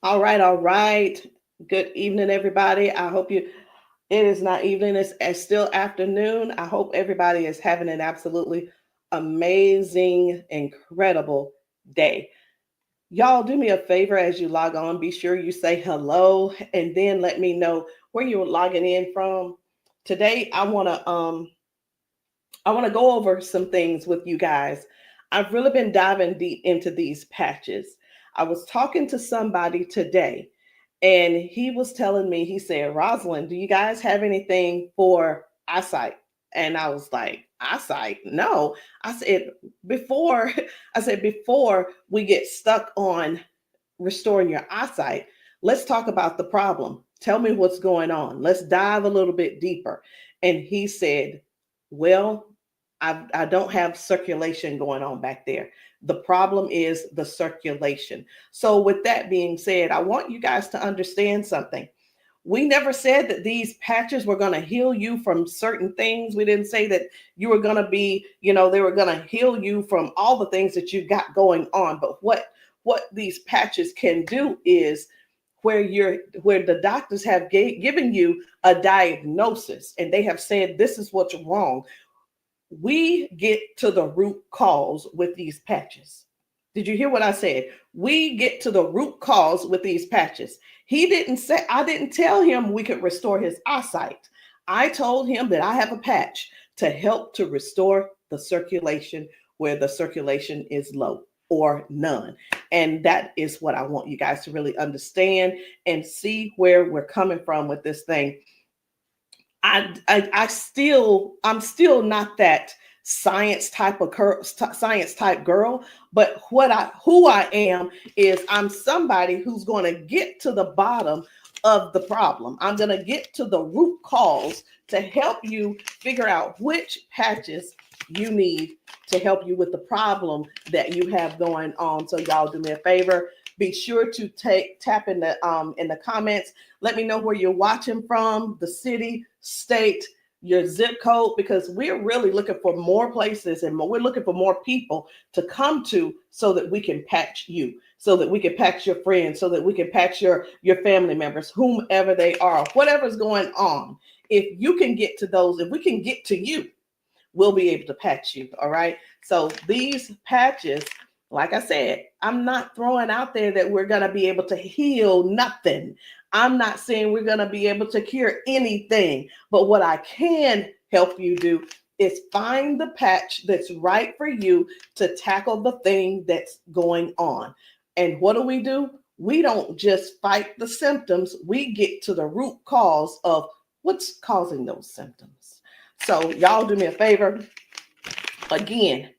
All right, all right. Good evening, everybody. I hope it is not evening, it's still afternoon. I hope everybody is having an absolutely amazing, incredible day. Y'all, do me a favor as you log on. Be sure you say hello and then let me know where you're logging in from. Today, I want to go over some things with you guys. I've really been diving deep into these patches. I was talking to somebody today, and he was telling me, he said, Rosalind, do you guys have anything for eyesight? And I was like, eyesight? No. I said, before, before we get stuck on restoring your eyesight, let's talk about the problem. Tell me what's going on. Let's dive a little bit deeper. And he said, well, I don't have circulation going on back there. The problem is the circulation. So, with that being said, I want you guys to understand something. We never said that these patches were going to heal you from certain things. We didn't say that you were going to be, they were going to heal you from all the things that you got going on. But what these patches can do is where the doctors have given you a diagnosis and they have said this is what's wrong, we get to the root cause with these patches. Did you hear what I said? We get to the root cause with these patches. He didn't say, I didn't tell him we could restore his eyesight. I told him that I have a patch to help to restore the circulation where the circulation is low or none. And that is what I want you guys to really understand and see where we're coming from with this thing. I'm still not that science type girl, but who I am is I'm somebody who's going to get to the bottom of the problem. I'm going to get to the root cause to help you figure out which patches you need to help you with the problem that you have going on. So y'all do me a favor, be sure to tap in the comments. Let me know where you're watching from, the city, state, your zip code, because we're really looking for more places and we're looking for more people to come to so that we can patch you, so that we can patch your friends, so that we can patch your family members, whomever they are, whatever's going on. If you can get to those, if we can get to you, we'll be able to patch you. All right. So these patches, like I said, I'm not throwing out there that we're going to be able to heal nothing. I'm not saying we're going to be able to cure anything. But what I can help you do is find the patch that's right for you to tackle the thing that's going on. And what do? We don't just fight the symptoms, we get to the root cause of what's causing those symptoms. So, y'all do me a favor. Again,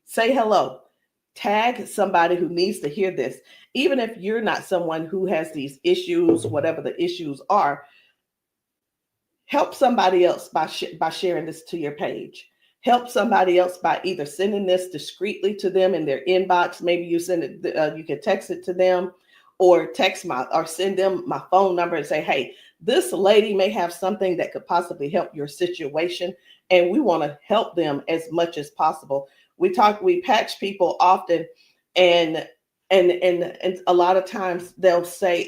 say hello. Tag somebody who needs to hear this. Even if you're not someone who has these issues, whatever the issues are, help somebody else by sharing this to your page. Help somebody else by either sending this discreetly to them in their inbox. Maybe you send it, you can text it to them, or send them my phone number and say, hey, this lady may have something that could possibly help your situation, and we want to help them as much as possible. We patch people often, and and a lot of times they'll say,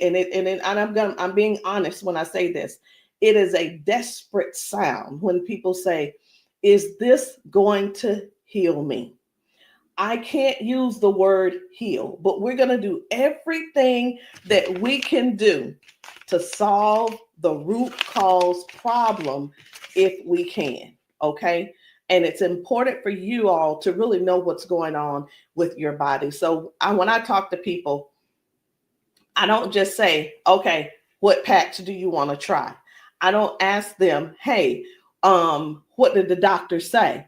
I'm being honest when I say this, it is a desperate sound when people say, is this going to heal me? I can't use the word heal, but we're going to do everything that we can do to solve the root cause problem if we can. Okay. And it's important for you all to really know what's going on with your body. So when I talk to people, I don't just say, okay, what patch do you want to try? I don't ask them, hey, what did the doctor say?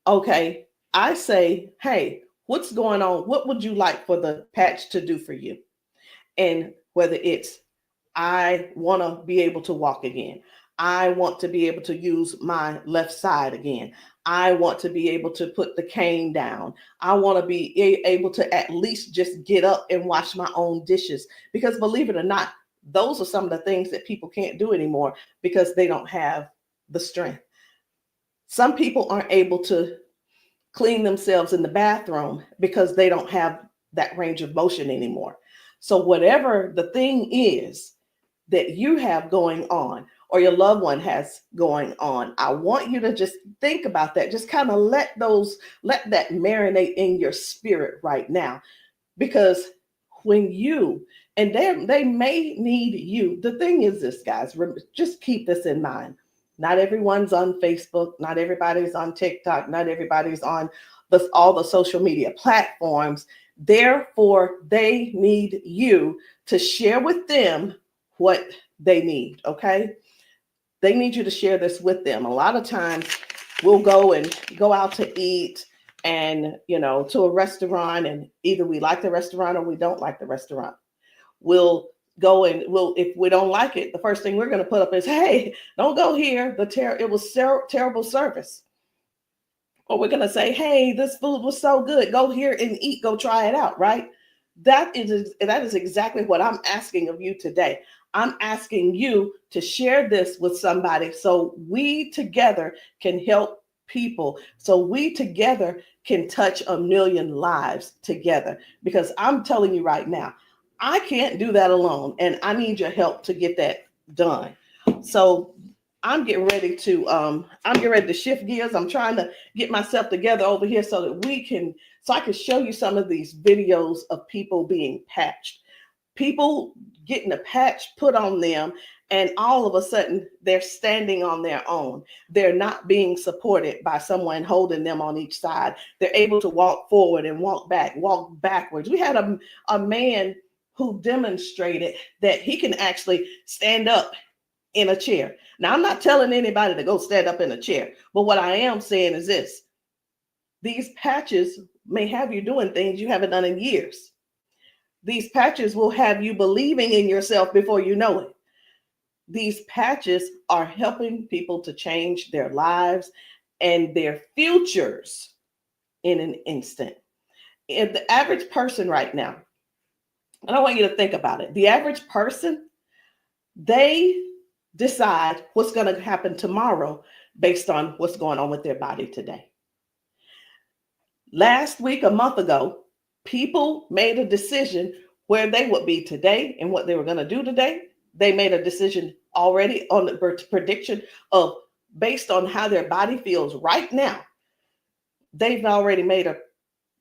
Okay, I say, hey, what's going on? What would you like for the patch to do for you? And whether it's, I want to be able to walk again. I want to be able to use my left side again. I want to be able to put the cane down. I want to be able to at least just get up and wash my own dishes. Because believe it or not, those are some of the things that people can't do anymore because they don't have the strength. Some people aren't able to clean themselves in the bathroom because they don't have that range of motion anymore. So whatever the thing is that you have going on or your loved one has going on, I want you to just think about that. Just kind of let that marinate in your spirit right now. Because when you, and they may need you. The thing is this, guys, just keep this in mind. Not everyone's on Facebook, not everybody's on TikTok, not everybody's on all the social media platforms. Therefore, they need you to share with them what they need, okay? They need you to share this with them. A lot of times we'll go out to eat and, to a restaurant, and either we like the restaurant or we don't like the restaurant. We'll go and if we don't like it, the first thing we're going to put up is, hey, don't go here. It was terrible service. Or we're going to say, hey, this food was so good. Go here and eat. Go try it out, right? That is exactly what I'm asking of you today. I'm asking you to share this with somebody so we together can help people, so we together can touch 1 million lives together. Because I'm telling you right now, I can't do that alone, and I need your help to get that done. So I'm getting ready to shift gears. I'm trying to get myself together over here so that I can show you some of these videos of people being patched, people getting a patch put on them, and all of a sudden they're standing on their own. They're not being supported by someone holding them on each side. They're able to walk forward and walk backwards. We had a man who demonstrated that he can actually stand up in a chair. Now, I'm not telling anybody to go stand up in a chair, but what I am saying is this: these patches may have you doing things you haven't done in years. These patches will have you believing in yourself before you know it. These patches are helping people to change their lives and their futures in an instant. And the average person right now, and I want you to think about it. The average person, they decide what's going to happen tomorrow based on what's going on with their body today. Last week, a month ago, people made a decision where they would be today and what they were going to do today. They made a decision already on the prediction of, based on how their body feels right now. They've already made a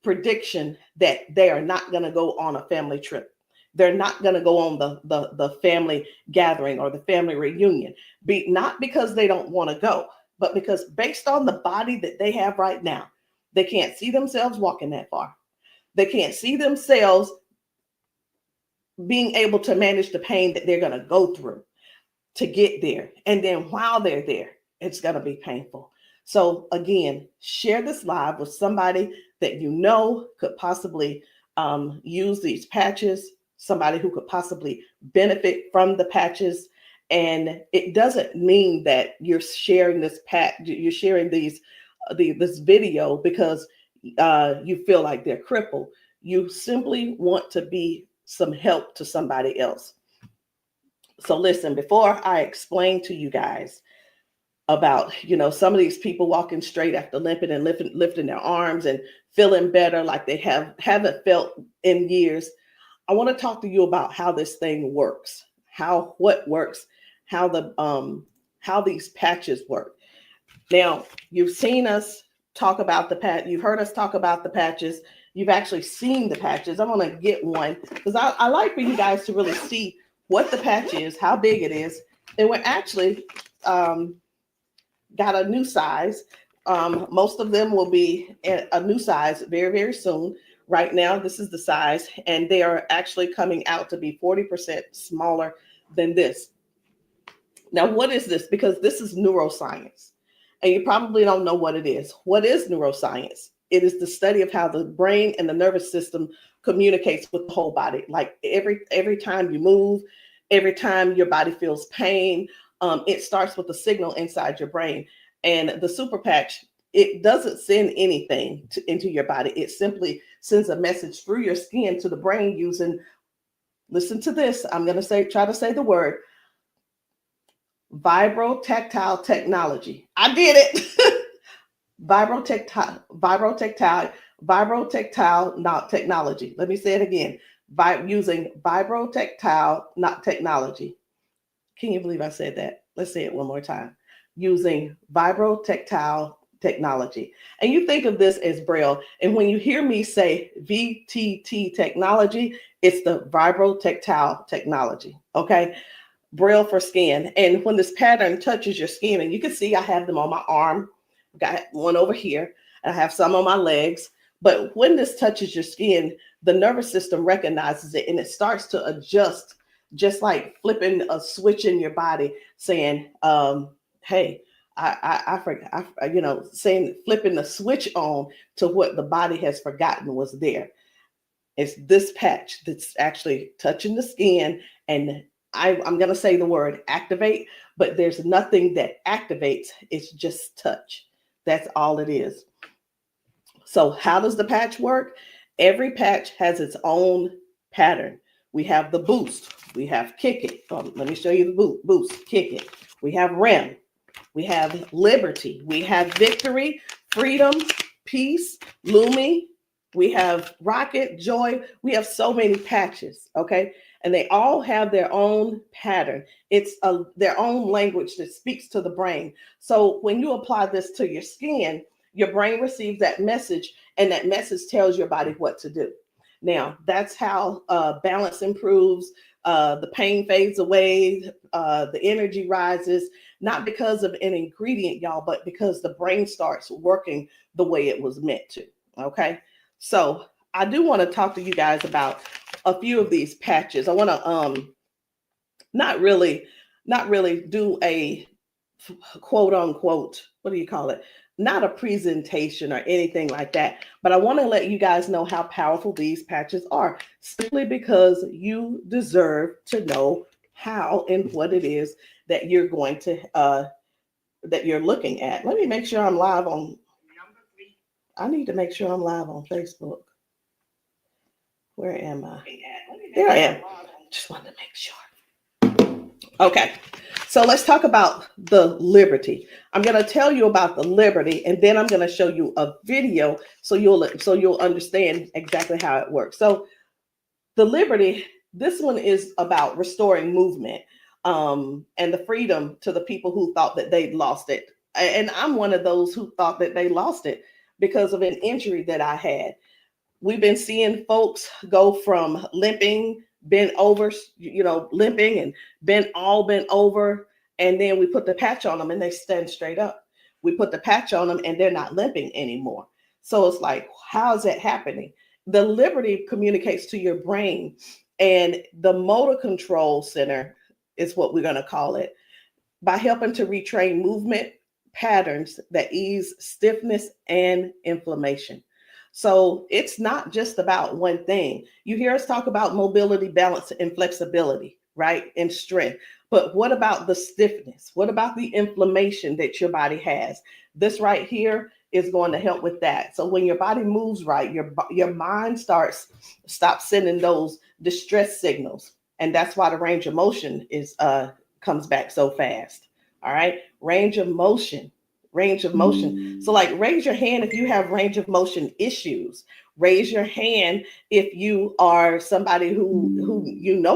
prediction that they are not going to go on a family trip. They're not going to go on the family gathering or the family reunion. Not because they don't want to go, but because based on the body that they have right now, they can't see themselves walking that far. They can't see themselves being able to manage the pain that they're going to go through to get there. And then while they're there, it's going to be painful. So again, share this live with somebody that you know could possibly use these patches, somebody who could possibly benefit from the patches. And it doesn't mean that you're sharing this you're sharing this video because you feel like they're crippled. You simply want to be some help to somebody else. So listen, before I explain to you guys about, some of these people walking straight after limping and lifting their arms and feeling better like they haven't felt in years, I want to talk to you about how this thing works, what works, how these patches work. Now, you've seen us talk about you've heard us talk about the patches. You've actually seen the patches. I'm going to get one because I like for you guys to really see what the patch is, how big it is. And we're actually got a new size. Most of them will be a new size very, very soon. Right now, this is the size, and they are actually coming out to be 40% smaller than this. Now, what is this? Because this is neuroscience, and you probably don't know what it is. What is neuroscience? It is the study of how the brain and the nervous system communicates with the whole body. Like every time you move, every time your body feels pain, it starts with a signal inside your brain. And the super patch, it doesn't send anything into your body. It simply sends a message through your skin to the brain using, listen to this, I'm going to try to say the word, vibrotactile technology. I did it. Vibrotactile technology. Let me say it again. by using vibrotactile, not technology. Can you believe I said that? Let's say it one more time. Using vibrotactile technology. And you think of this as Braille. And when you hear me say VTT technology, it's the vibrotactile technology. Okay. Braille for skin. And when this pattern touches your skin, and you can see I have them on my arm, got one over here, and I have some on my legs. But when this touches your skin, the nervous system recognizes it and it starts to adjust, just like flipping a switch in your body, saying, hey, I forgot, saying, flipping the switch on to what the body has forgotten was there. It's this patch that's actually touching the skin, and I'm going to say the word activate, but there's nothing that activates. It's just touch. That's all it is. So how does the patch work? Every patch has its own pattern. We have the boost. We have kick it. Let me show you the boost, kick it. We have REM. We have liberty. We have victory, freedom, peace, Lumi. We have rocket, joy. We have so many patches, okay? And they all have their own pattern. It's their own language that speaks to the brain. So when you apply this to your skin, your brain receives that message, and that message tells your body what to do. Now, that's how balance improves, the pain fades away, the energy rises, not because of an ingredient, y'all, but because the brain starts working the way it was meant to, okay? So I do want to talk to you guys about a few of these patches. I want to not really do a quote unquote, what do you call it? Not a presentation or anything like that, but I want to let you guys know how powerful these patches are, simply because you deserve to know how and what it is that you're going to that you're looking at. Let me make sure I'm live on. I need to make sure I'm live on Facebook. Where am I? There I am. Just wanted to make sure. Okay. So let's talk about the liberty. I'm going to tell you about the liberty, and then I'm going to show you a video so you'll understand exactly how it works. So the liberty, this one is about restoring movement and the freedom to the people who thought that they'd lost it. And I'm one of those who thought that they lost it because of an injury that I had. We've been seeing folks go from limping, bent over, limping and bent over. And then we put the patch on them and they stand straight up. We put the patch on them and they're not limping anymore. So it's like, how is that happening? The liberty communicates to your brain, and the motor control center is what we're going to call it, by helping to retrain movement patterns that ease stiffness and inflammation. So it's not just about one thing. You hear us talk about mobility, balance, and flexibility, right? And strength. But what about the stiffness? What about the inflammation that your body has? This right here is going to help with that. So when your body moves right, your mind stops sending those distress signals. And that's why the range of motion comes back so fast. All right. Range of motion. So like, raise your hand if you have range of motion issues. Raise your hand if you are somebody who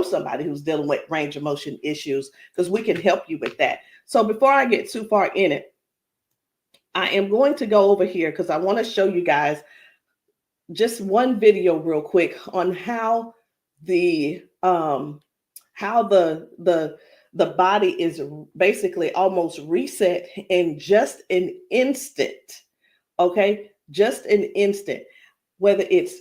somebody who's dealing with range of motion issues, because we can help you with that. So before I get too far in it, I am going to go over here because I want to show you guys just one video real quick on how the body is basically almost reset in just an instant. Okay, just an instant. Whether it's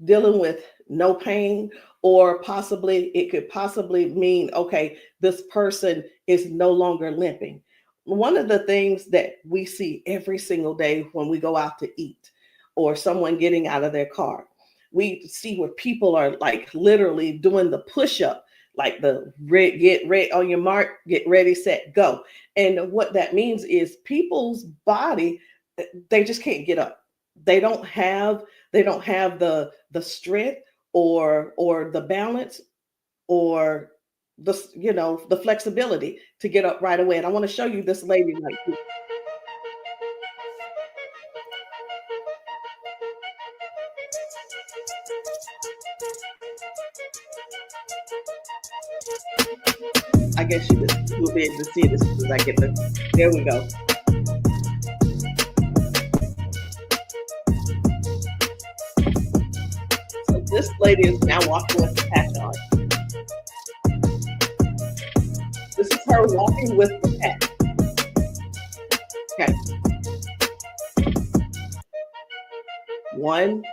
dealing with no pain, or it could possibly mean, okay, this person is no longer limping. One of the things that we see every single day when we go out to eat, or someone getting out of their car, we see where people are like literally doing the push-up, like the get ready on your mark, get ready, set, go. And what that means is people's body, they just can't get up. They don't have the strength or the balance or the flexibility to get up right away. And I want to show you this lady right here. I guess you will be able to see it as soon as I get the. There we go. So this lady is now walking with the patch on. This is her walking with the patch. Okay. 1,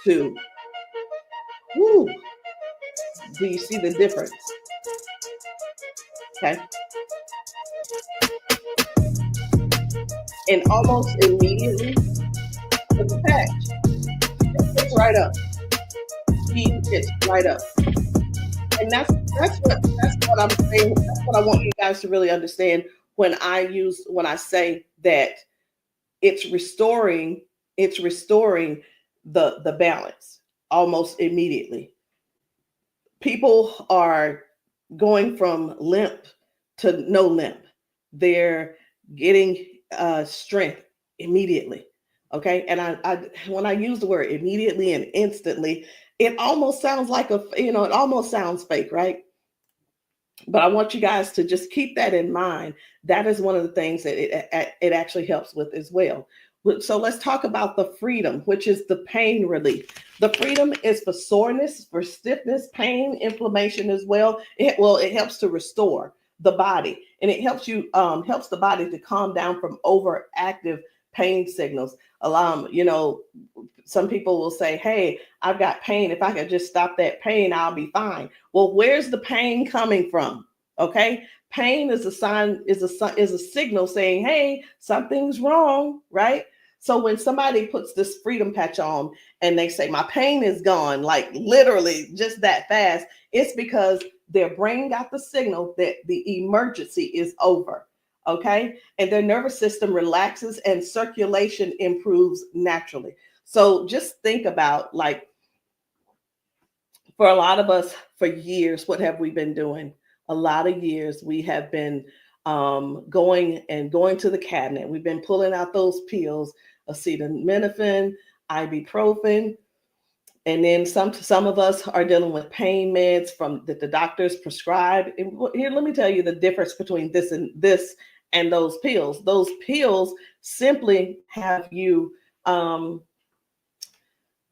2. Woo. Do you see the difference? Okay. And almost immediately, with the patch, it gets right up. Speed gets right up. And that's what I'm saying. That's what I want you guys to really understand when I say that it's restoring the balance almost immediately. People are going from limp to no limp. They're getting strength immediately. Okay. And I when I use the word immediately and instantly, it almost sounds like it almost sounds fake, right? But I want you guys to just keep that in mind. That is one of the things that it actually helps with as well. So let's talk about the freedom, which is the pain relief. The freedom is for soreness, for stiffness, pain, inflammation as well. It helps to restore the body, and it helps the body to calm down from overactive pain signals. Some people will say, "Hey, I've got pain. If I could just stop that pain, I'll be fine." Well, where's the pain coming from? Okay. Pain is a signal saying, "Hey, something's wrong," right? So when somebody puts this freedom patch on and they say, "My pain is gone," like literally just that fast, it's because their brain got the signal that the emergency is over. Okay. And their nervous system relaxes and circulation improves naturally. So just think about, like, for a lot of us, for years, what have we been doing? A lot of years we have been going to the cabinet. We've been pulling out those pills, acetaminophen, ibuprofen, and then some of us are dealing with pain meds that the doctors prescribe. And here, let me tell you the difference between this and those pills. Those pills simply have you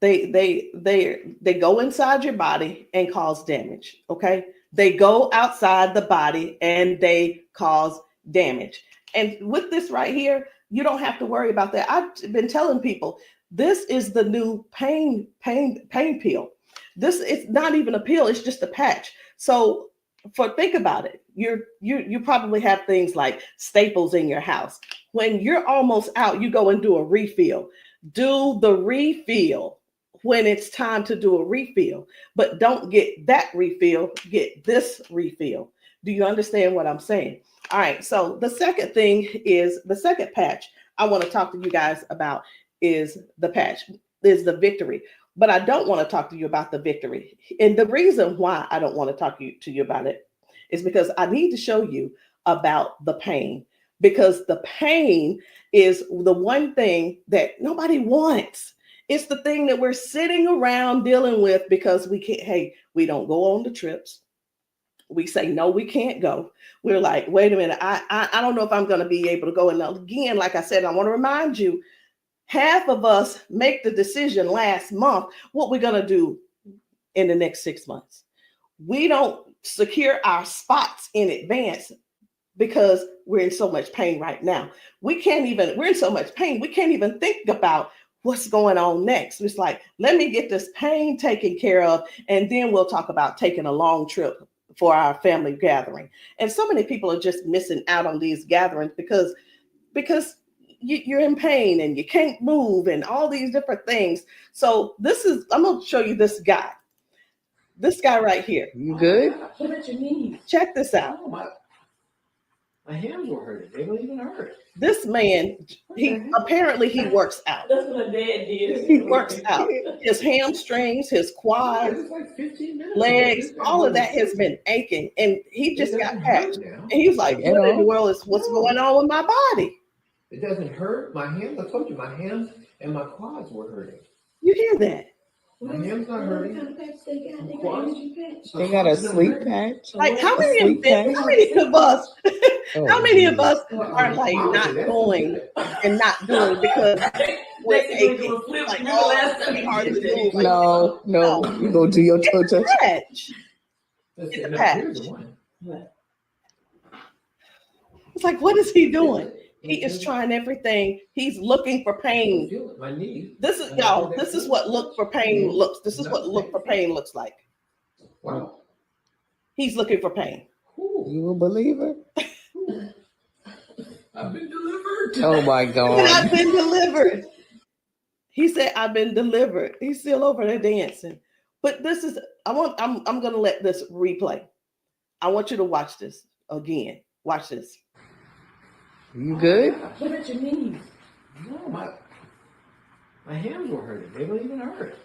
they go inside your body and cause damage. Okay. They go outside the body and they cause damage. And with this right here, you don't have to worry about that. I've been telling people, this is the new pain pill. This is not even a pill, it's just a patch. So think about it. You probably have things like staples in your house. When you're almost out, you go and do a refill. Do the refill when it's time to do a refill, but don't get that refill, get this refill. Do you understand what I'm saying? All right. So the second patch I want to talk to you guys about is the victory. But I don't want to talk to you about the victory. And the reason why I don't want to talk to you about it is because I need to show you about the pain, because the pain is the one thing that nobody wants. It's the thing that we're sitting around dealing with because we don't go on the trips. We say, no, we can't go. We're like, wait a minute, I don't know if I'm going to be able to go. And again, like I said, I want to remind you, half of us make the decision last month what we're going to do in the next 6 months. We don't secure our spots in advance because we're in so much pain right now. We're in so much pain, we can't even think about what's going on next. It's like, let me get this pain taken care of, and then we'll talk about taking a long trip for our family gathering. And so many people are just missing out on these gatherings because you're in pain and you can't move and all these different things. So I'm going to show you this guy right here. You good? What about your knees? Check this out. Oh, my hands were hurting. They don't even hurt. This man, he works out. That's what my dad did. He works out. His hamstrings, his quads, like 15 minutes legs, all of that has been aching. And he just got patched. And he was like, what in the world is what's going on with my body? It doesn't hurt. My hands, I told you, my hands and my quads were hurting. You hear that? My hand's not hurting. What kind of patch they got? They got Quads? energy patch. They got a sleep patch. Like how A many sleep patch. how many of us Oh, how many of us Well, are like not going and not doing because we're Next thing aching? you flip, Like, remember oh, last it's time gonna be you hard did to that? move. Like, No, you go do your toe touch. patch. Let's It's see, a now, patch. here's the one. It's like, what is he doing? Feel it. He is trying everything. He's looking for pain. Feel it. My knee. This is y'all. This is what look for pain looks. This is what look for pain looks like. Wow. He's looking for pain. Ooh, You a believer? I've been delivered. Oh my And God. I've been delivered. He said, "I've been delivered." He's still over there dancing. But this is. I'm gonna let this replay. I want you to watch this again. Watch this. You good? What about your knees? No, my hands were hurting. They don't even hurt.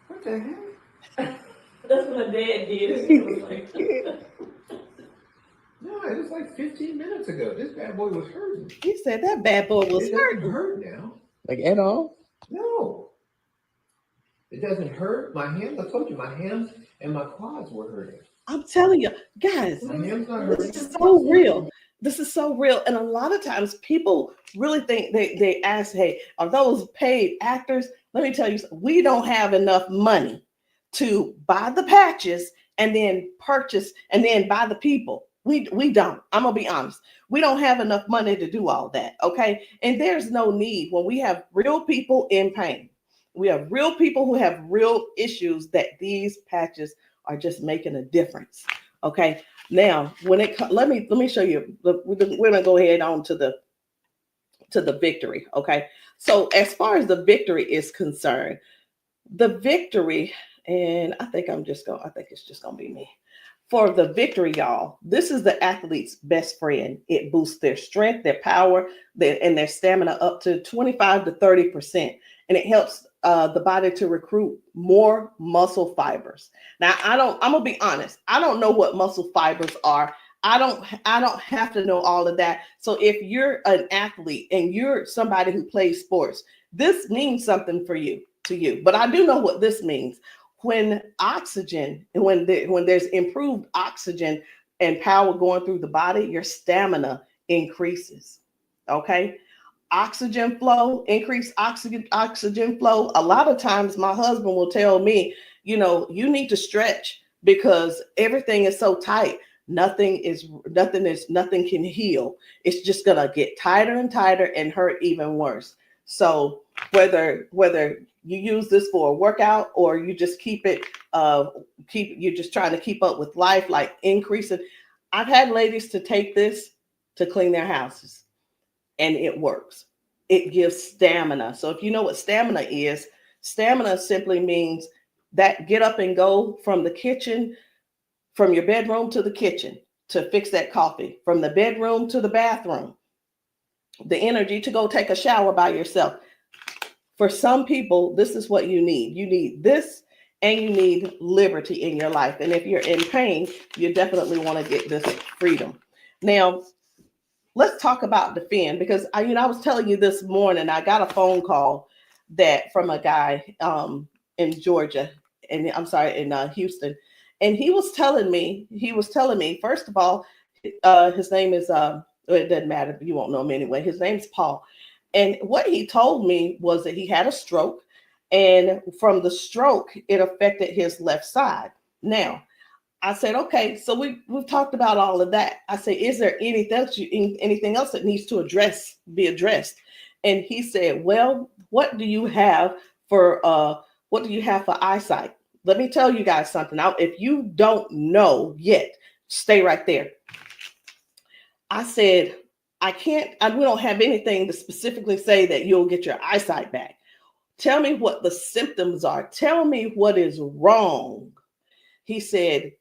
What the heck? That's what my dad did. It was like, No, it was like 15 minutes ago. This bad boy was hurting. He said that bad boy was It doesn't hurting. hurt now. Like at all? No. It doesn't hurt. My hands, I told you, my hands and my quads were hurting. I'm telling you, guys. My hands not hurting. This is so real. This is so real. And a lot of times people really think they ask, hey, are those paid actors? Let me tell you, we don't have enough money to buy the patches and then purchase and then buy the people. We don't. I'm gonna be honest. We don't have enough money to do all that. Okay. And there's no need when we have real people in pain. We have real people who have real issues that these patches are just making a difference. Okay. Now, when it let me show you. We're gonna go ahead on to the victory. Okay. So as far as the victory is concerned, the victory, and I think it's just gonna be me. For the victory, y'all, this is the athlete's best friend. It boosts their strength, their power, and their stamina up to 25 to 30%. And it helps the body to recruit more muscle fibers. Now, I'm gonna be honest. I don't know what muscle fibers are. I don't have to know all of that. So if you're an athlete and you're somebody who plays sports, this means something to you. But I do know what this means. When oxygen, when there's improved oxygen and power going through the body, your stamina increases. Okay. Oxygen flow, increased oxygen flow. A lot of times my husband will tell me, you need to stretch because everything is so tight. Nothing can heal. It's just gonna get tighter and tighter and hurt even worse. So whether you use this for a workout or you just you're just trying to keep up with life, like increasing. I've had ladies to take this to clean their houses and it works. It gives stamina. So if you know what stamina simply means that get up and go from the kitchen, from your bedroom to the kitchen to fix that coffee, from the bedroom to the bathroom, the energy to go take a shower by yourself. For some people, this is what you need. You need this and you need liberty in your life. And if you're in pain, you definitely want to get this freedom. Now, let's talk about defend, because I was telling you this morning, I got a phone call from a guy in Georgia, and I'm sorry, in Houston. And he was telling me, first of all, his name is, it doesn't matter, you won't know him anyway. His name's Paul. And what he told me was that he had a stroke, and from the stroke, it affected his left side. Now, I said, okay, so we've talked about all of that. I said, is there anything else that needs to be addressed? And he said, well, what do you have for eyesight? Let me tell you guys something. Now, if you don't know yet, stay right there. I said, we don't have anything to specifically say that you'll get your eyesight back. Tell me what the symptoms are. Tell me what is wrong. He said,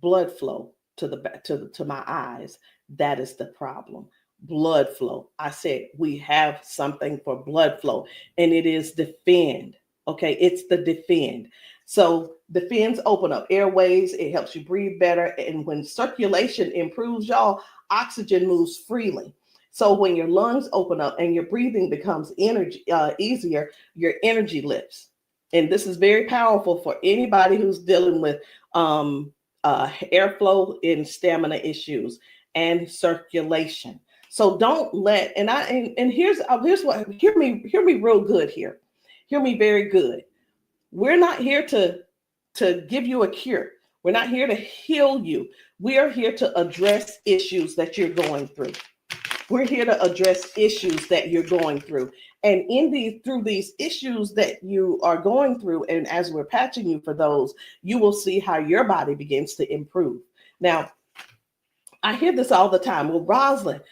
blood flow to my eyes. That is the problem. Blood flow. I said, we have something for blood flow, and it is defend. Okay, it's the defend. So defends open up airways. It helps you breathe better. And when circulation improves, y'all, oxygen moves freely. So when your lungs open up and your breathing becomes easier, your energy lifts. and this is very powerful for anybody who's dealing with airflow and stamina issues and circulation. So don't let, and here's what, hear me real good here. Hear me very good. We're not here to give you a cure. We're not here to heal you. We are here to address issues that you're going through. We're here to address issues that you're going through. And through these issues that you are going through, and as we're patching you for those, you will see how your body begins to improve. Now, I hear this all the time. Well, Rosalind,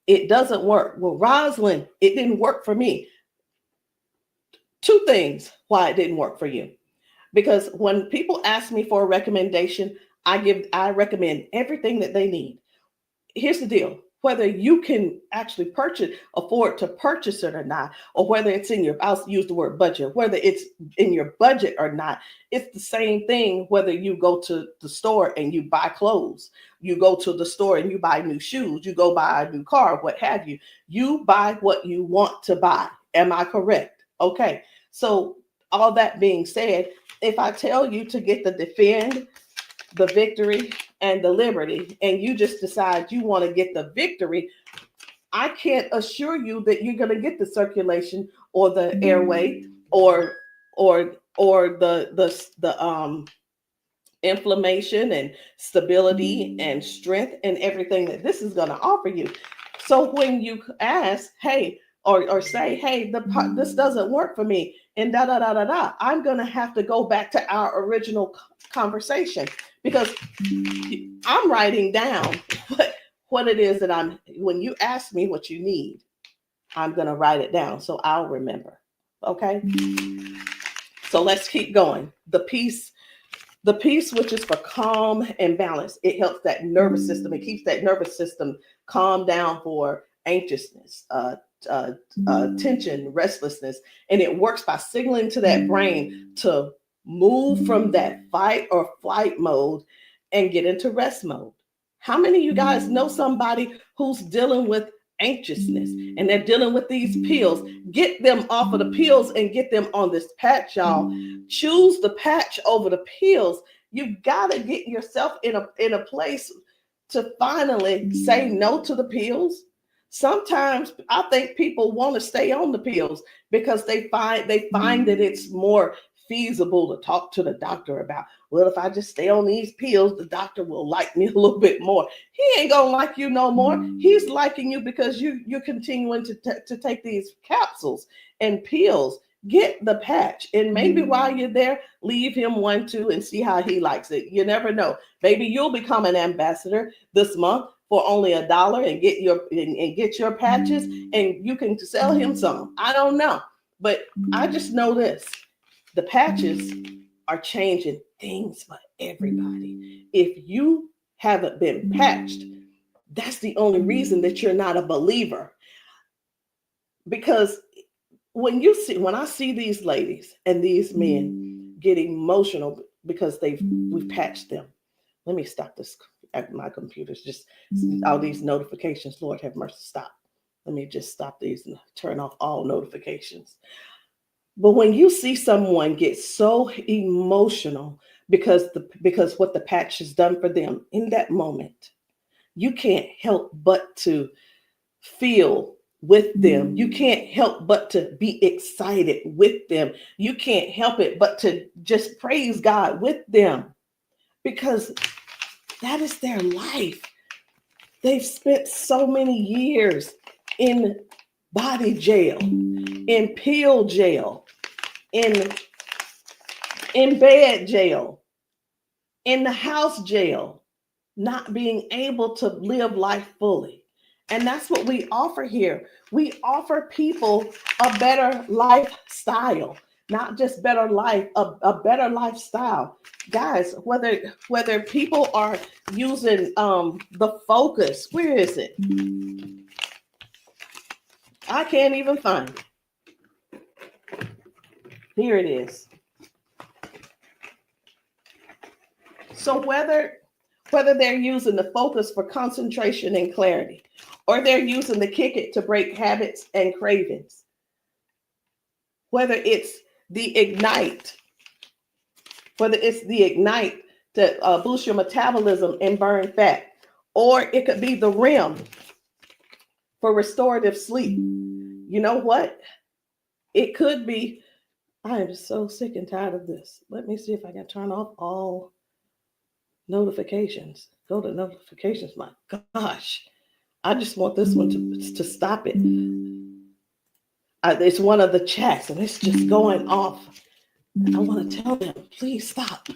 it doesn't work. Well, Rosalind, it didn't work for me. Two things why it didn't work for you. Because when people ask me for a recommendation, I recommend everything that they need. Here's the deal. Whether you can actually afford to purchase it or not, or whether it's I'll use the word budget, whether it's in your budget or not, it's the same thing whether you go to the store and you buy clothes, you go to the store and you buy new shoes, you go buy a new car, what have you. You buy what you want to buy. Am I correct? Okay. So all that being said, if I tell you to get the Defend, the Victory, and the Liberty, and you just decide you want to get the Victory, I can't assure you that you're going to get the circulation or the airway or the inflammation and stability and strength and everything that this is going to offer you. So when you ask, hey, or say, hey, this doesn't work for me, and I'm going to have to go back to our original conversation, because I'm writing down what it is that when you ask me what you need, I'm going to write it down so I'll remember. Okay. So let's keep going. The peace, which is for calm and balance. It helps that nervous system. It keeps that nervous system calm down for anxiousness, tension, restlessness. And it works by signaling to that brain to move from that fight or flight mode and get into rest mode. How many of you guys know somebody who's dealing with anxiousness and they're dealing with these pills? Get them off of the pills and get them on this patch, y'all. Choose the patch over the pills. You got to get yourself in a place to finally say no to the pills. Sometimes I think people want to stay on the pills because they find that it's more feasible to talk to the doctor about, well, if I just stay on these pills, the doctor will like me a little bit more. He ain't gonna like you no more. He's liking you because you're continuing to take these capsules and pills. Get the patch, and maybe while you're there, leave him one too and see how he likes it. You never know. Maybe you'll become an ambassador this month for only $1 and get your patches, and you can sell him some. I don't know, but I just know this. The patches are changing things for everybody. If you haven't been patched, that's the only reason that you're not a believer. Because when I see these ladies and these men get emotional because we've patched them. Let me stop this. My computer's just all these notifications. Lord have mercy, stop. Let me just stop these and turn off all notifications. But when you see someone get so emotional because what the patch has done for them in that moment, you can't help but to feel with them. You can't help but to be excited with them. You can't help it but to just praise God with them, because that is their life. They've spent so many years in body jail, in pill jail, in bed jail, in the house jail, not being able to live life fully. And that's what we offer here. We offer people a better lifestyle, not just better life, a better lifestyle. Guys, whether people are using the Focus, where is it? I can't even find it. Here it is. So whether they're using the Focus for concentration and clarity, or they're using the Kick It to break habits and cravings, whether it's the Ignite. It's the Ignite to boost your metabolism and burn fat. Or it could be the REM for restorative sleep. You know what? It could be, I am so sick and tired of this. Let me see if I can turn off all notifications. Go to notifications. My gosh. I just want this one to stop it. It's one of the chats and it's just going off. I want to tell them, please stop.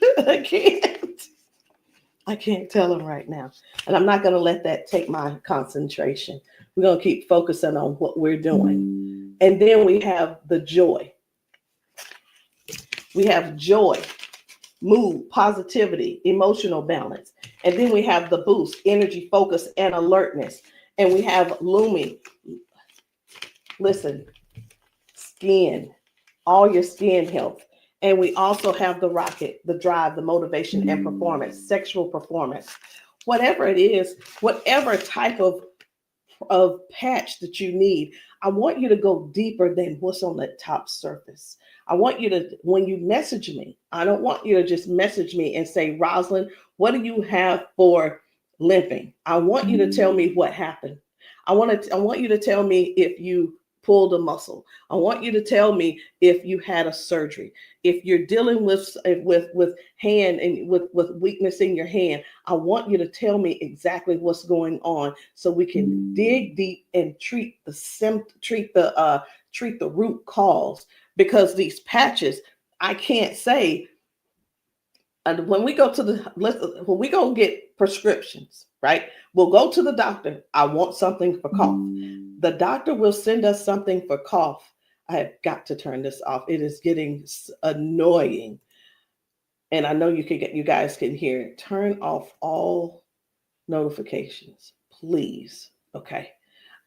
I can't tell them right now. And I'm not going to let that take my concentration. We're going to keep focusing on what we're doing. And then we have the joy. We have joy, mood, positivity, emotional balance. And then we have the boost, energy, focus, and alertness. And we have Lumi. Listen, skin, all your skin health. And we also have the rocket, the drive, the motivation and performance, sexual performance. Whatever it is, whatever type of patch that you need, I want you to go deeper than what's on the top surface. I want you to, when you message me, I don't want you to just message me and say, Rosalind, what do you have for limping? I want you to tell me what happened. I want you to tell me if you pulled a muscle. I want you to tell me if you had a surgery. If you're dealing with hand and with weakness in your hand, I want you to tell me exactly what's going on so we can dig deep and treat the root cause. Because these patches, I can't say. And when we go get prescriptions, right? We'll go to the doctor. I want something for cough. The doctor will send us something for cough. I have got to turn this off. It is getting annoying. And I know you guys can hear it. Turn off all notifications, please. Okay.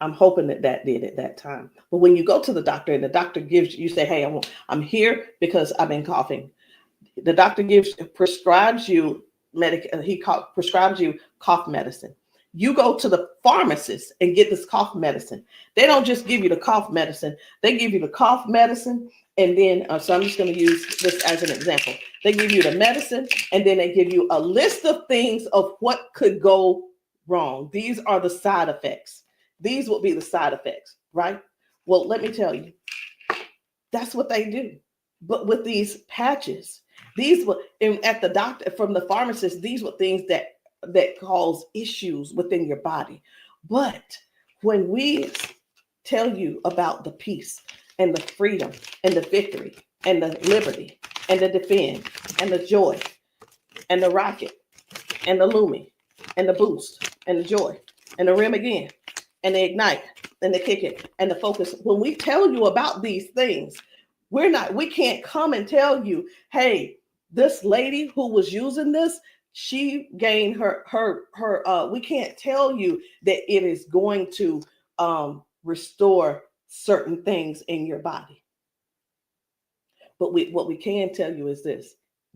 I'm hoping that did at that time. But when you go to the doctor and the doctor gives you say, hey, I'm here because I've been coughing. The doctor prescribes you prescribes you cough medicine. You go to the pharmacist and get this cough medicine. They don't just give you the cough medicine. They give you the cough medicine. And then, so I'm just going to use this as an example. They give you the medicine and then they give you a list of things of what could go wrong. These are the side effects. These will be the side effects, right? Well, let me tell you, that's what they do. But with these patches, these were at the doctor, from the pharmacist, these were things that cause issues within your body. But when we tell you about the peace and the freedom and the victory and the liberty and the defend and the joy and the rocket and the Lumi and the boost and the joy and the REM again and the ignite and the kick it and the focus, when we tell you about these things, we can't come and tell you, hey, this lady who was using this, she gained we can't tell you that it is going to restore certain things in your body. But what we can tell you is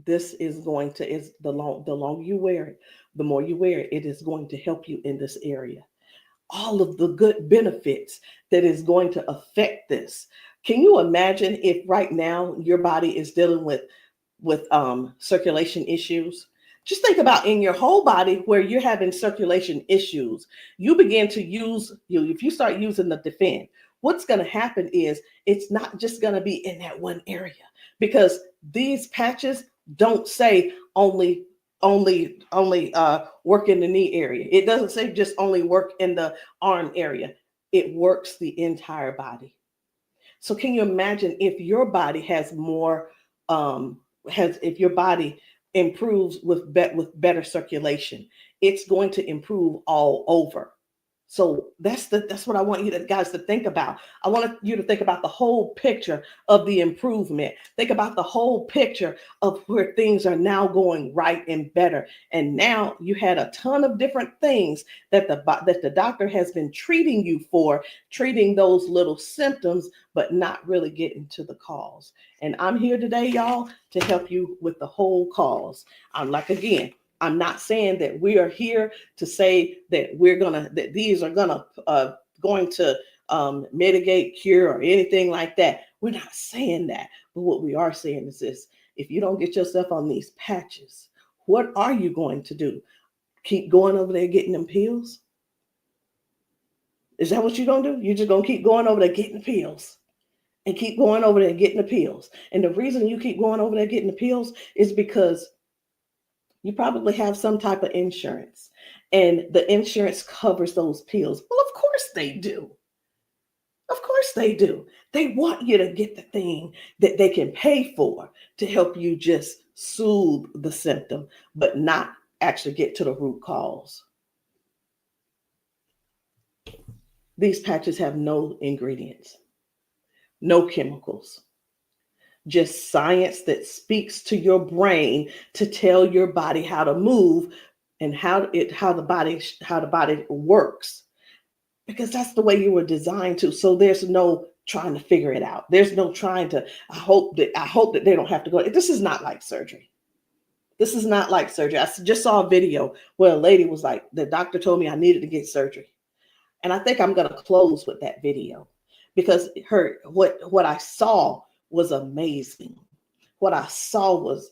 this is going to, the longer you wear it, the more you wear it, it is going to help you in this area. All of the good benefits that is going to affect this. Can you imagine if right now your body is dealing with circulation issues? Just think about in your whole body where you're having circulation issues. You begin to if you start using the defend, what's going to happen is it's not just going to be in that one area, because these patches don't say only work in the knee area. It doesn't say just only work in the arm area. It works the entire body. So can you imagine if your body has more, if your body improves with better circulation, it's going to improve all over. So that's what I want you guys to think about. I want you to think about the whole picture of the improvement. Think about the whole picture of where things are now going right and better. And now you had a ton of different things that the doctor has been treating you for, treating those little symptoms, but not really getting to the cause. And I'm here today, y'all, to help you with the whole cause. I'm not saying that we are here to say that these are going to mitigate, cure, or anything like that. We're not saying that. But what we are saying is this: if you don't get yourself on these patches, what are you going to do? Keep going over there getting them pills? Is that what you're going to do? You're just going to keep going over there getting pills and keep going over there getting the pills. And the reason you keep going over there getting the pills is because you probably have some type of insurance, and the insurance covers those pills. Well, of course they do. Of course they do. They want you to get the thing that they can pay for to help you just soothe the symptom, but not actually get to the root cause. These patches have no ingredients, no chemicals, just science that speaks to your brain to tell your body how to move and how the body works, because that's the way you were designed to. So there's no trying to figure it out. There's no trying to, I hope that they don't have to go. This is not like surgery. This is not like surgery. I just saw a video where a lady was like, the doctor told me I needed to get surgery. And I think I'm going to close with that video, because what I saw was amazing. What I saw was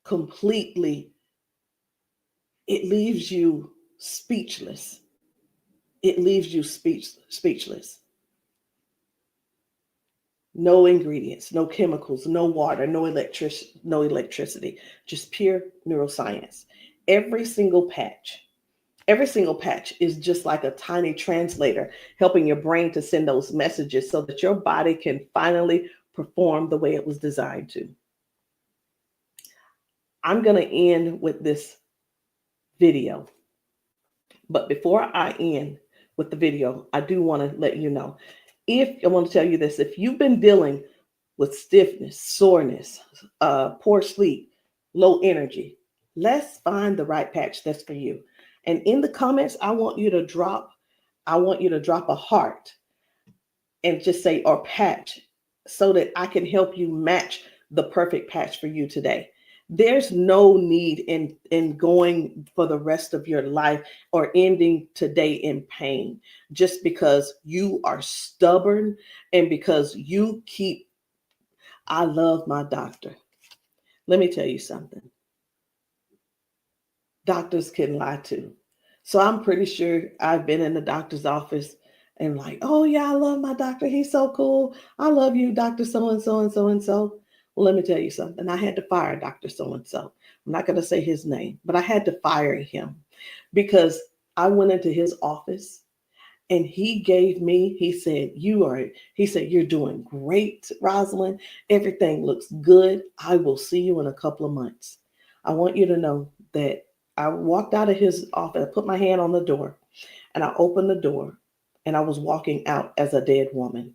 completely, it leaves you speechless. It leaves you speechless. No ingredients, no chemicals, no water, no electricity, just pure neuroscience. Every single patch is just like a tiny translator, helping your brain to send those messages so that your body can finally perform the way it was designed to. I'm going to end with this video. But before I end with the video, I do want to let you know, I want to tell you this: if you've been dealing with stiffness, soreness, poor sleep, low energy, let's find the right patch that's for you. And in the comments, I want you to drop a heart and just say, or patch, so that I can help you match the perfect patch for you today. There's no need in going for the rest of your life or ending today in pain just because you are stubborn and because you keep, I love my doctor. Let me tell you something. Doctors can lie too. So I'm pretty sure I've been in the doctor's office and like, oh yeah, I love my doctor. He's so cool. I love you, Dr. So-and-so and so-and-so. Well, let me tell you something. I had to fire Dr. So-and-so. I'm not going to say his name, but I had to fire him because I went into his office and he said, you're doing great, Rosalind. Everything looks good. I will see you in a couple of months. I want you to know that I walked out of his office, I put my hand on the door and I opened the door and I was walking out as a dead woman.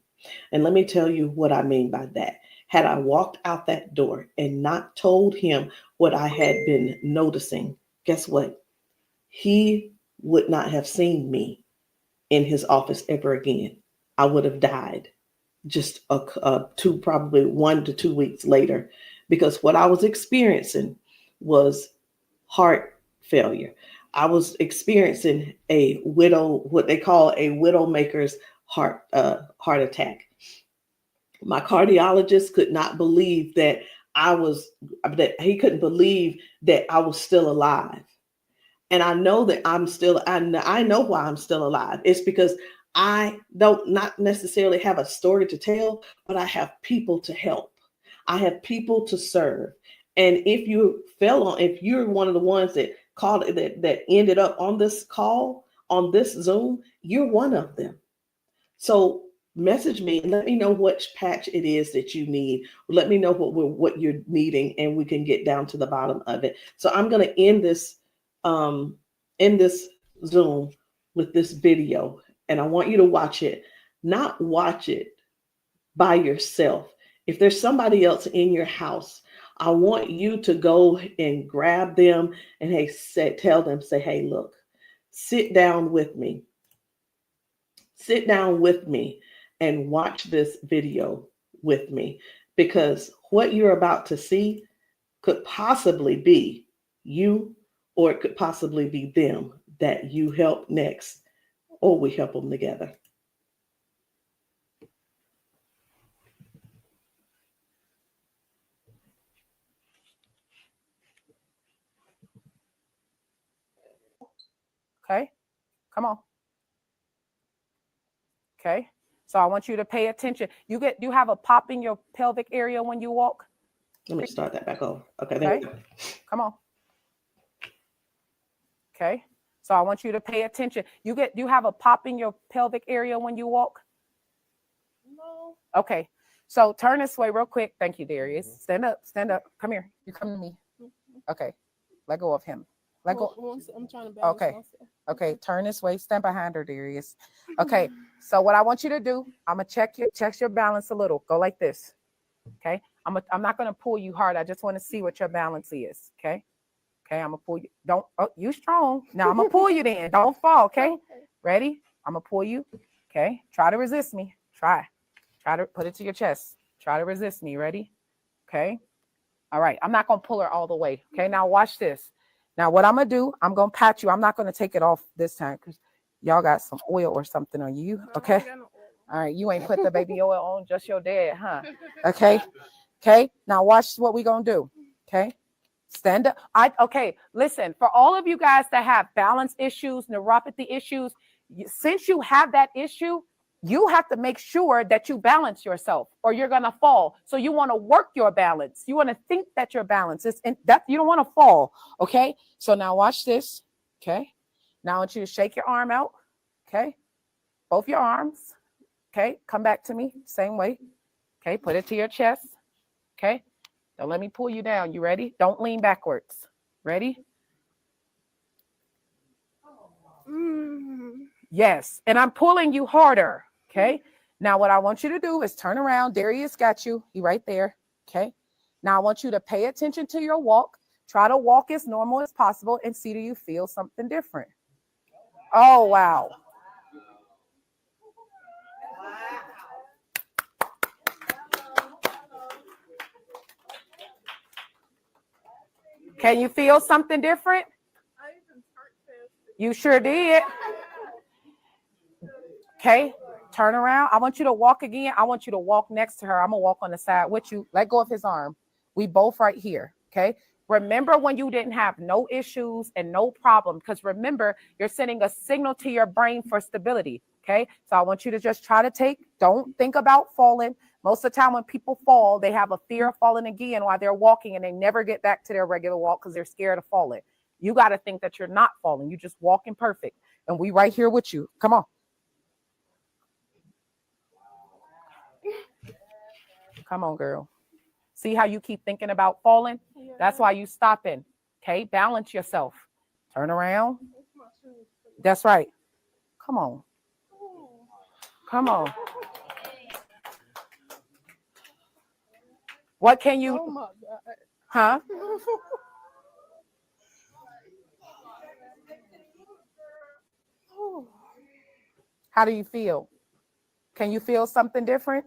And let me tell you what I mean by that. Had I walked out that door and not told him what I had been noticing, guess what? He would not have seen me in his office ever again. I would have died just probably 1 to 2 weeks later, because what I was experiencing was heart failure. I was experiencing what they call a widowmaker's heart attack. My cardiologist could not believe that he couldn't believe that I was still alive. And I know that I know why I'm still alive. It's because I don't not necessarily have a story to tell, but I have people to help. I have people to serve. And if you're one of the ones that called that ended up on this call, on this Zoom, you're one of them. So message me and let me know which patch it is that you need. Let me know what you're needing, and we can get down to the bottom of it. So I'm going to end this Zoom with this video, and I want you to watch it. Not watch it by yourself. If there's somebody else in your house, I want you to go and grab them and tell them, hey, look, sit down with me. Sit down with me and watch this video with me, because what you're about to see could possibly be you, or it could possibly be them that you help next, or we help them together. Okay, come on. Okay, so I want you to pay attention. You have a pop in your pelvic area when you walk. Let me start that back over. Okay, there we go. Come on. Okay, so I want you to pay attention. You have a pop in your pelvic area when you walk. No. Okay, so turn this way real quick. Thank you, Darius. Stand up. Come here. You come to me. Okay, let go of him. Let go. I'm trying to balance Okay. myself. Okay, turn this way. Stand behind her, Darius. Okay, so what I want you to do, I'm gonna check your balance a little. Go like this. Okay, I'm not gonna pull you hard. I just want to see what your balance is. Okay, I'm gonna pull you. You strong. Now I'm gonna pull you. Then don't fall. Okay, ready? I'm gonna pull you. Okay, try to resist me. Try to put it to your chest. Try to resist me. Ready? Okay. All right. I'm not gonna pull her all the way. Okay. Now watch this. Now, what I'm going to do, I'm going to pat you. I'm not going to take it off this time because y'all got some oil or something on you. Okay. All right. You ain't put the baby oil on, just your dad, huh? Okay. Okay. Now, watch what we going to do. Okay. Stand up. Okay. Listen, for all of you guys that have balance issues, neuropathy issues, since you have that issue, you have to make sure that you balance yourself or you're going to fall. So you want to work your balance. You want to think that your balance is that you don't want to fall. Okay. So now watch this. Okay. Now I want you to shake your arm out. Okay. Both your arms. Okay. Come back to me. Same way. Okay. Put it to your chest. Okay. Don't let me pull you down. You ready? Don't lean backwards. Ready? Yes. And I'm pulling you harder. Okay. Now what I want you to do is turn around. Darius got you. He right there. Okay. Now I want you to pay attention to your walk. Try to walk as normal as possible and see, do you feel something different? Oh, wow. Can you feel something different? You sure did. Okay. Turn around. I want you to walk again. I want you to walk next to her. I'm going to walk on the side with you. Let go of his arm. We both right here. Okay. Remember when you didn't have no issues and no problem, because remember, you're sending a signal to your brain for stability. Okay. So I want you to just try to don't think about falling. Most of the time when people fall, they have a fear of falling again while they're walking and they never get back to their regular walk because they're scared of falling. You got to think that you're not falling. You're just walking perfect. And we right here with you. Come on. Come on, girl. See how you keep thinking about falling? Yeah. That's why you stopping. Okay, balance yourself. Turn around. That's right. Come on. Come on. What can you? Oh my God. Huh? How do you feel? Can you feel something different?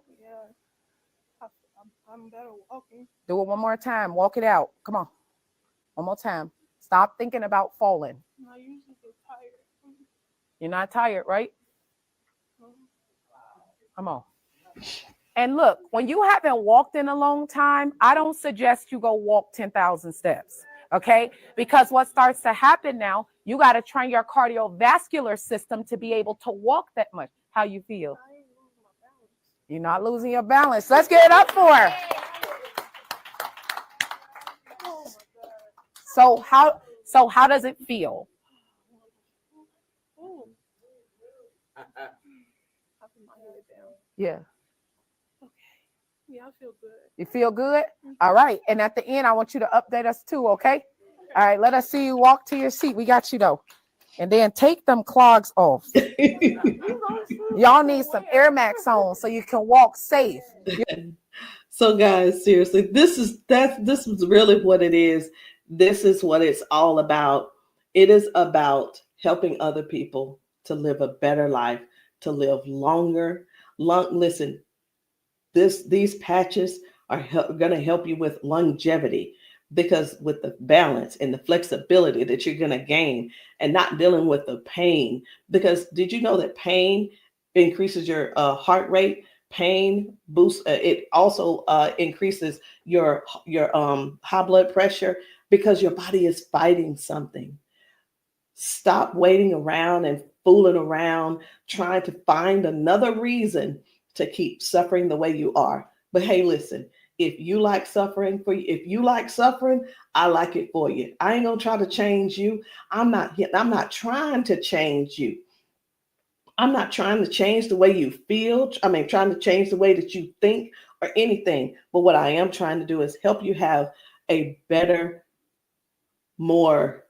I'm better walking. Do it one more time. Walk it out. Come on. One more time. Stop thinking about falling. I usually get tired. You're not tired, right? Come on. And look, when you haven't walked in a long time, I don't suggest you go walk 10,000 steps. Okay? Because what starts to happen now, you got to train your cardiovascular system to be able to walk that much. How you feel? You're not losing your balance. Let's get it up for her. So how does it feel? Yeah. Okay. Yeah, I feel good. You feel good? All right. And at the end, I want you to update us too, okay? All right, let us see you walk to your seat. We got you though. And then take them clogs off. Y'all need some Air Max on so you can walk safe. So guys, seriously, this is really what it is. This is what it's all about. It is about helping other people to live a better life, to live longer. Listen, these patches are going to help you with longevity, because with the balance and the flexibility that you're going to gain and not dealing with the pain. Because did you know that pain increases your heart rate? Pain boosts. It also increases your high blood pressure because your body is fighting something. Stop waiting around and fooling around, trying to find another reason to keep suffering the way you are. But hey, listen, if you like suffering if you like suffering, I like it for you. I ain't gonna try to change you. I'm not trying to change you. I'm not trying to change the way you feel. Trying to change the way that you think or anything. But what I am trying to do is help you have a better, more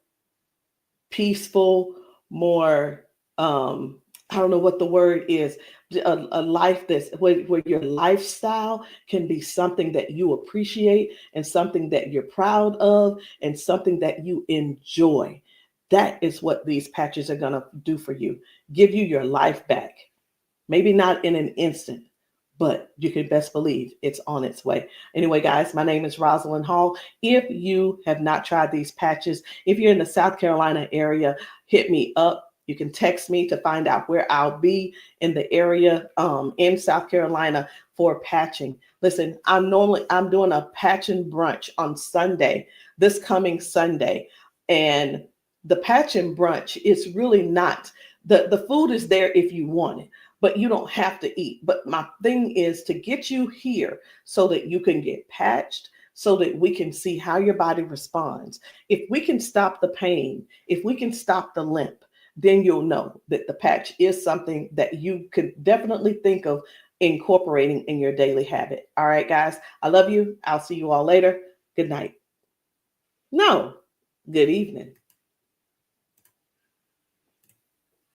peaceful, more, I don't know what the word is, a life that's where your lifestyle can be something that you appreciate and something that you're proud of and something that you enjoy. That is what these patches are going to do for you. Give you your life back. Maybe not in an instant, but you can best believe it's on its way. Anyway, guys, my name is Rosalind Hall. If you have not tried these patches, if you're in the South Carolina area, hit me up. You can text me to find out where I'll be in the area in South Carolina for patching. Listen, I'm doing a patching brunch on Sunday, this coming Sunday. And the patching brunch is really not, the food is there if you want it, but you don't have to eat. But my thing is to get you here so that you can get patched, so that we can see how your body responds. If we can stop the pain, if we can stop the limp, then you'll know that the patch is something that you could definitely think of incorporating in your daily habit. All right, guys, I love you. I'll see you all later. Good night. No, good evening.